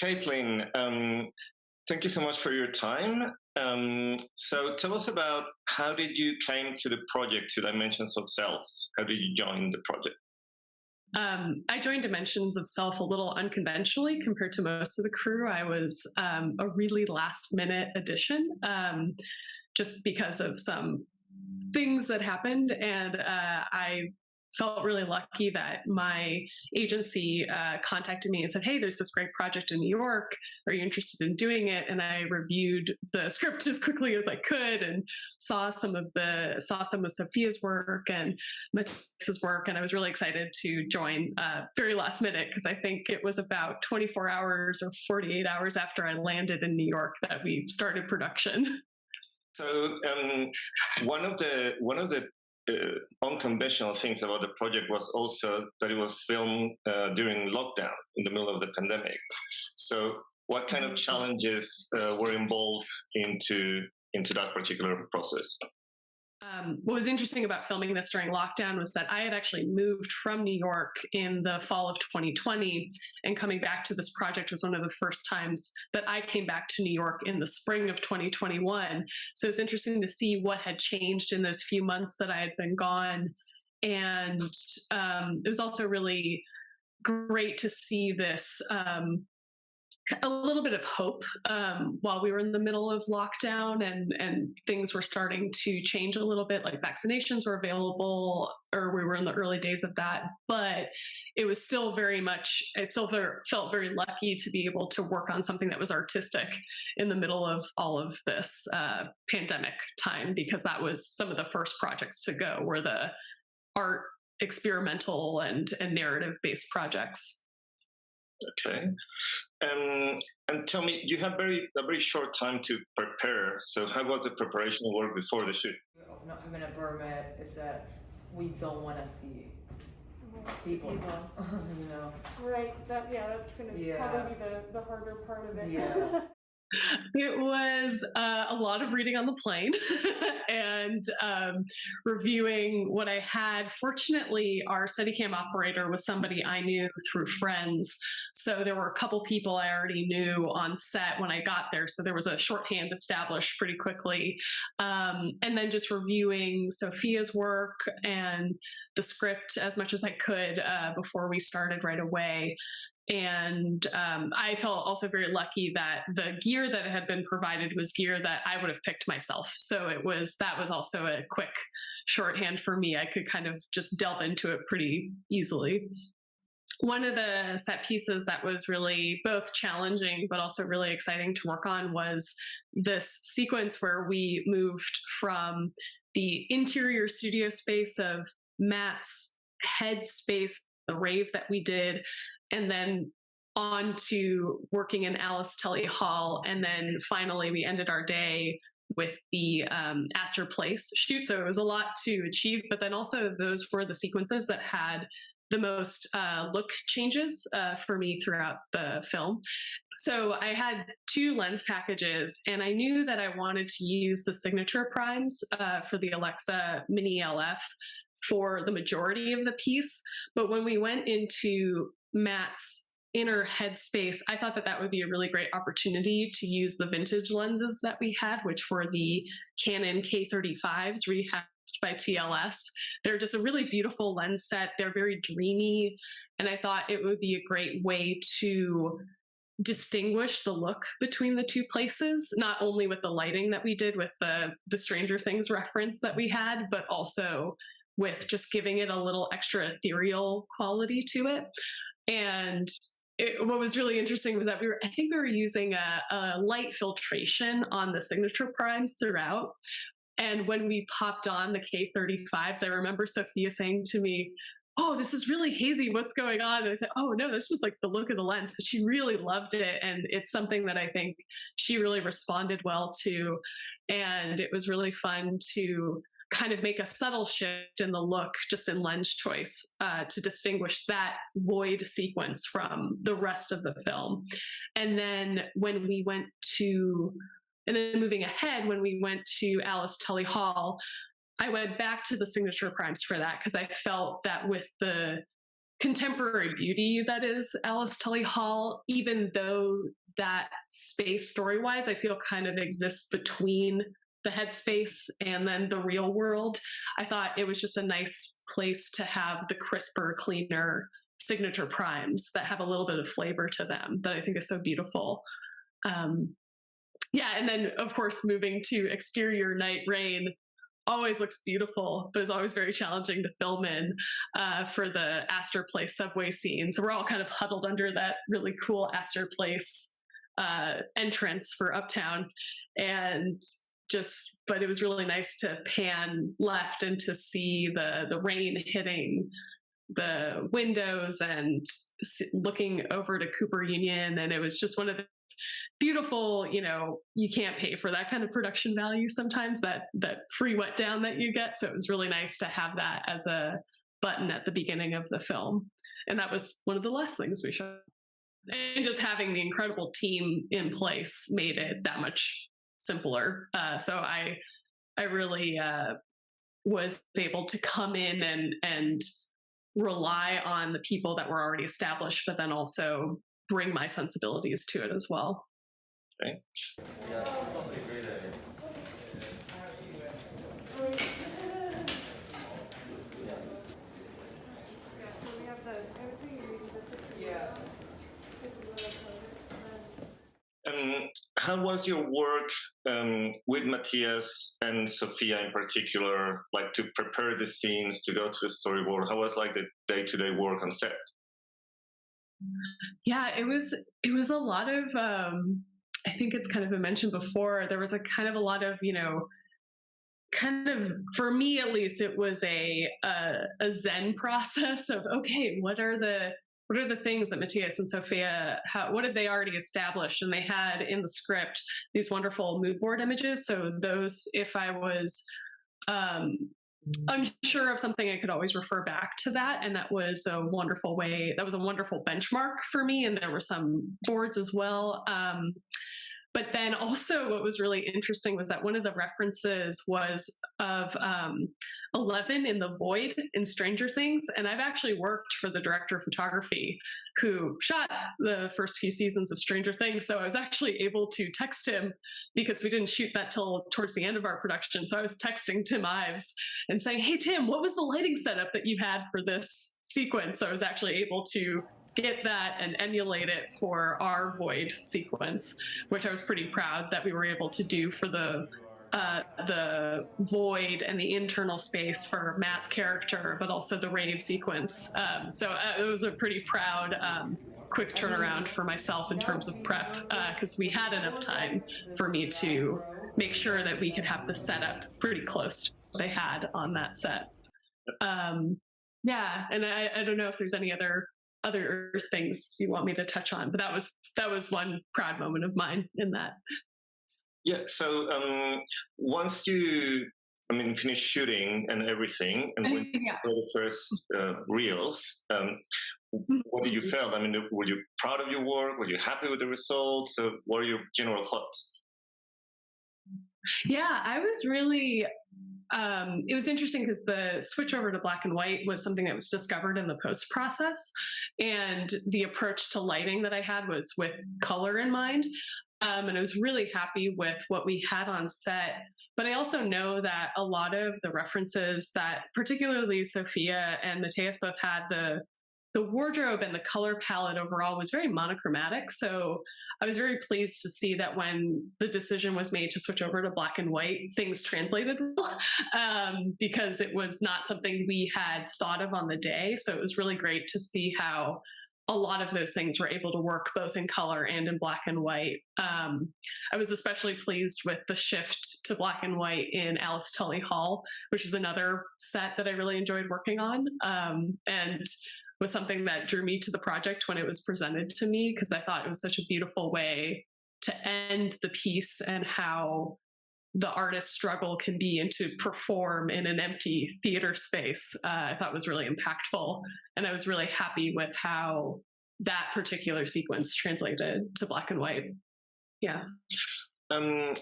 Caitlin, thank you so much for your time. So tell us about how did you came to the project, to Dimensions of Self? How did you join the project? I joined Dimensions of Self a little unconventionally compared to most of the crew. I was a really last minute addition, just because of some things that happened. And I felt really lucky that my agency contacted me and said, "Hey, there's this great project in New York. Are you interested in doing it?" And I reviewed the script as quickly as I could and saw some of Sophia's work and Matthias's work, and I was really excited to join very last minute, because I think it was about 24 hours or 48 hours after I landed in New York that we started production. So one of the unconventional things about the project was also that it was filmed during lockdown in the middle of the pandemic. So what kind of challenges were involved into that particular process? What was interesting about filming this during lockdown was that I had actually moved from New York in the fall of 2020, and coming back to this project was one of the first times that I came back to New York in the spring of 2021. So it's interesting to see what had changed in those few months that I had been gone. And it was also really great to see this a little bit of hope while we were in the middle of lockdown and things were starting to change a little bit, like vaccinations were available, or we were in the early days of that. But it was still I still felt very lucky to be able to work on something that was artistic in the middle of all of this pandemic time, because that was some of the first projects to go, were the art, experimental and narrative based projects. Okay. And tell me, you have a very short time to prepare. So how was the preparation work before the shoot? We're not having a permit. It's that we don't want to see people. You know. Right. That's going to probably be the harder part of it. Yeah. It was a lot of reading on the plane and reviewing what I had. Fortunately, our Steadicam operator was somebody I knew through friends. So there were a couple people I already knew on set when I got there. So there was a shorthand established pretty quickly. And then just reviewing Sophia's work and the script as much as I could before we started right away. And I felt also very lucky that the gear that had been provided was gear that I would have picked myself. So that was also a quick shorthand for me. I could kind of just delve into it pretty easily. One of the set pieces that was really both challenging but also really exciting to work on was this sequence where we moved from the interior studio space of Matt's head space, the rave that we did, and then on to working in Alice Tully Hall. And then finally we ended our day with the Astor Place shoot. So it was a lot to achieve, but then also those were the sequences that had the most look changes for me throughout the film. So I had 2 lens packages, and I knew that I wanted to use the signature primes for the Alexa Mini LF for the majority of the piece. But when we went into Matt's inner headspace, I thought that would be a really great opportunity to use the vintage lenses that we had, which were the Canon K35s rehashed by TLS. They're just a really beautiful lens set. They're very dreamy, and I thought it would be a great way to distinguish the look between the 2 places, not only with the lighting that we did with the Stranger Things reference that we had, but also with just giving it a little extra ethereal quality to it. And what was really interesting was that I think we were using a light filtration on the signature primes throughout. And when we popped on the K35s, I remember Sophia saying to me, "Oh, this is really hazy. What's going on?" And I said, "Oh, no, that's just like the look of the lens." But she really loved it. And it's something that I think she really responded well to. And it was really fun to kind of make a subtle shift in the look, just in lens choice, to distinguish that void sequence from the rest of the film. And then moving ahead, when we went to Alice Tully Hall, I went back to the signature primes for that, because I felt that with the contemporary beauty that is Alice Tully Hall, even though that space story-wise, I feel kind of exists between the headspace and then the real world. I thought it was just a nice place to have the crisper, cleaner signature primes that have a little bit of flavor to them that I think is so beautiful. Yeah, and then of course moving to exterior night rain always looks beautiful, but is always very challenging to film in for the Astor Place subway scene. So we're all kind of huddled under that really cool Astor Place entrance for Uptown, and but it was really nice to pan left and to see the rain hitting the windows and looking over to Cooper Union. And it was just one of the beautiful, you can't pay for that kind of production value sometimes, that free wet down that you get. So it was really nice to have that as a button at the beginning of the film. And that was one of the last things we shot. And just having the incredible team in place made it that much simpler. So I really was able to come in and rely on the people that were already established, but then also bring my sensibilities to it as well. Okay. Yeah, sounds like a great idea. How was your work with Matthias and Sophia in particular, like to prepare the scenes, to go to the storyboard? How was like the day-to-day work on set? Yeah, it was a lot of, I think it's kind of been mentioned before, there was a kind of a lot of, kind of, for me at least, it was a Zen process of, okay, what are the things that Matthias and Sophia, what have they already established? And they had in the script these wonderful mood board images. So those, if I was unsure of something, I could always refer back to that. And that was a wonderful benchmark for me. And there were some boards as well. But then also what was really interesting was that one of the references was of 11 in the void in Stranger Things. And I've actually worked for the director of photography who shot the first few seasons of Stranger Things. So I was actually able to text him, because we didn't shoot that till towards the end of our production. So I was texting Tim Ives and saying, hey, Tim, what was the lighting setup that you had for this sequence? So I was actually able to get that and emulate it for our void sequence, which I was pretty proud that we were able to do for the void and the internal space for Matt's character, but also the rave sequence. So it was a pretty proud, quick turnaround for myself in terms of prep, because we had enough time for me to make sure that we could have the setup pretty close to what they had on that set. Yeah, and I don't know if there's any other things you want me to touch on, but that was one proud moment of mine in that. Yeah. So once you, finish shooting and everything, and when you saw the first reels, what did you feel? Were you proud of your work? Were you happy with the results? So what are your general thoughts? Yeah, I was really. It was interesting because the switch over to black and white was something that was discovered in the post process, and the approach to lighting that I had was with color in mind. And I was really happy with what we had on set. But I also know that a lot of the references that particularly Sophia and Matthias both had, the wardrobe and the color palette overall was very monochromatic. So I was very pleased to see that when the decision was made to switch over to black and white, things translated well, because it was not something we had thought of on the day. So it was really great to see how a lot of those things were able to work both in color and in black and white. I was especially pleased with the shift to black and white in Alice Tully Hall, which is another set that I really enjoyed working on. And was something that drew me to the project when it was presented to me, because I thought it was such a beautiful way to end the piece, and how the artist's struggle can be and to perform in an empty theater space. I thought was really impactful, and I was really happy with how that particular sequence translated to black and white. Yeah.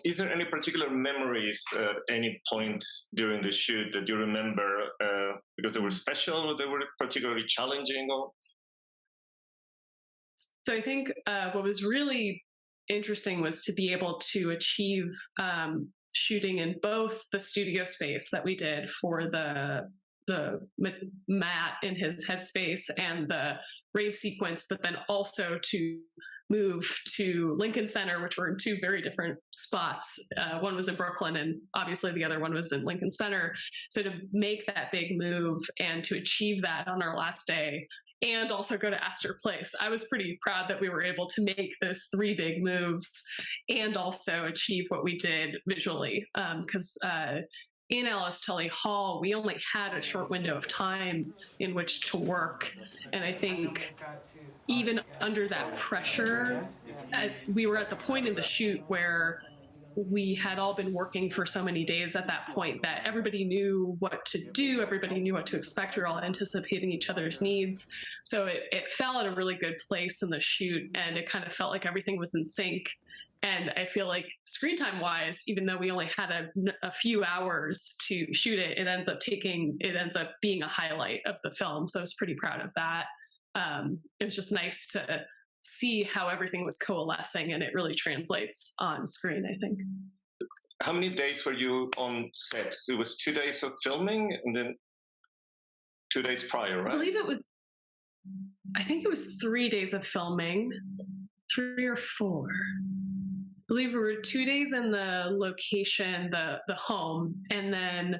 Is there any particular memories at any point during the shoot that you remember because they were special or they were particularly challenging? Or so I think what was really interesting was to be able to achieve shooting in both the studio space that we did for the Matt in his headspace and the rave sequence, but then also to move to Lincoln Center, which were in two very different spots. One was in Brooklyn, and obviously the other one was in Lincoln Center. So to make that big move and to achieve that on our last day, and also go to Astor Place, I was pretty proud that we were able to make those three big moves and also achieve what we did visually. Because in Alice Tully Hall, we only had a short window of time in which to work. And I think even under that pressure, we were at the point in the shoot where we had all been working for so many days at that point that everybody knew what to do, everybody knew what to expect. We were all anticipating each other's needs. So it fell at a really good place in the shoot, and it kind of felt like everything was in sync. And I feel like screen time wise, even though we only had a few hours to shoot it, it ends up being a highlight of the film. So I was pretty proud of that. It was just nice to see how everything was coalescing, and it really translates on screen, I think. How many days were you on set? So it was 2 days of filming and then 2 days prior, right? I think it was 3 days of filming, 3 or 4. I believe we were 2 days in the location, the home, and then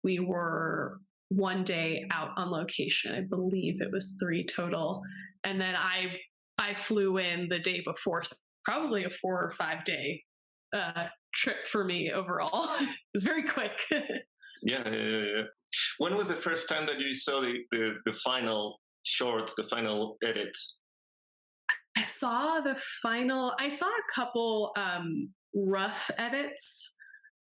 we were 1 day out on location. I believe it was 3 total. And then I flew in the day before, so probably a 4 or 5 day trip for me overall. It was very quick. Yeah. When was the first time that you saw the final short, the final edit? I saw a couple rough edits,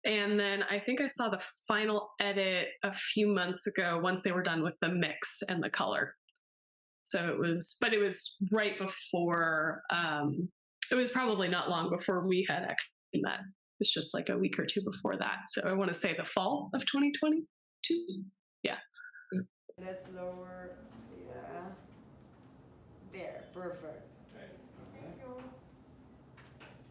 and then I think I saw the final edit a few months ago once they were done with the mix and the color. So it was right before, it was probably not long before we had actually met. It was just like a week or two before that. So I want to say the fall of 2022. Yeah. Let's lower, yeah. There, perfect.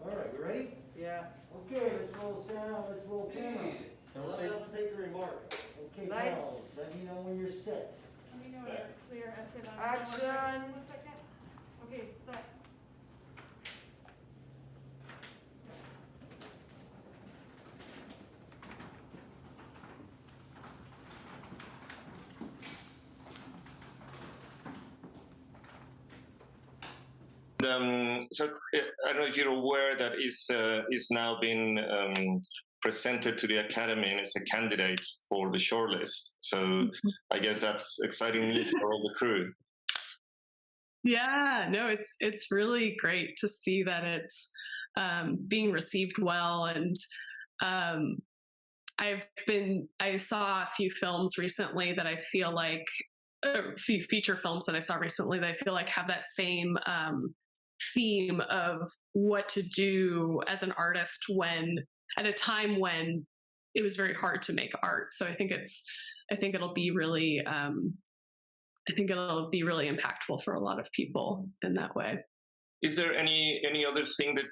All right, we ready? Yeah. Okay, let's roll sound, let's roll camera. Don't let me up and take the remark. Okay, Lights. now, let me know when you're set. Let me know when you're clear. Esteban. Action. 1 second. Okay, set. So I don't know if you're aware that is now been presented to the Academy and is a candidate for the shortlist. So I guess that's exciting news for all the crew. Yeah, no, it's really great to see that it's being received well. And I saw a few films recently that I feel like, a few feature films that I saw recently that I feel like have that same theme of what to do as an artist at a time when it was very hard to make art. So I think it'll be really impactful for a lot of people in that way. Is there any other thing that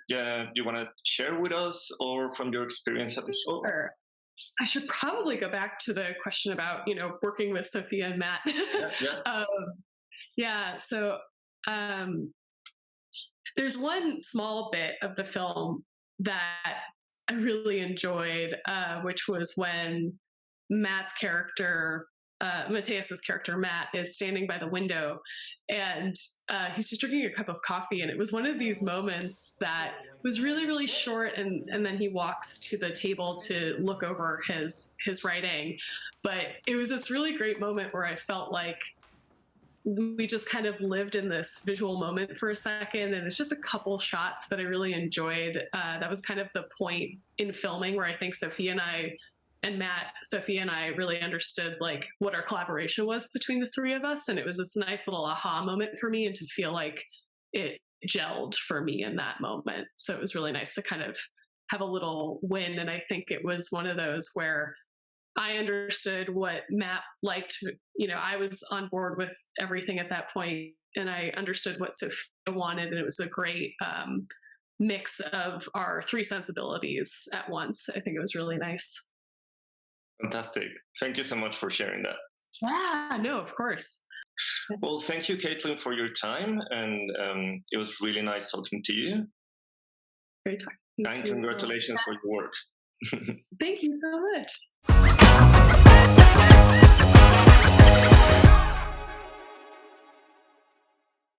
you want to share with us, or from your experience at the show? Sure. I should probably go back to the question about working with Sophia and Matt. Yeah. So there's one small bit of the film that I really enjoyed, which was when Matt's character, Mateus's character, Matt, is standing by the window, and he's just drinking a cup of coffee. And it was one of these moments that was really, really short. And then he walks to the table to look over his writing. But it was this really great moment where I felt like we just kind of lived in this visual moment for a second, and it's just a couple shots, but I really enjoyed. That was kind of the point in filming where I think Sophia and I really understood like what our collaboration was between the three of us, and it was this nice little aha moment for me, and to feel like it gelled for me in that moment. So it was really nice to kind of have a little win, and I think it was one of those where I understood what Matt liked. I was on board with everything at that point, and I understood what Sophia wanted, and it was a great mix of our three sensibilities at once. I think it was really nice. Fantastic. Thank you so much for sharing that. Yeah, no, of course. Well, thank you, Caitlin, for your time, and it was really nice talking to you. Great talking. And congratulations for your work. Thank you so much.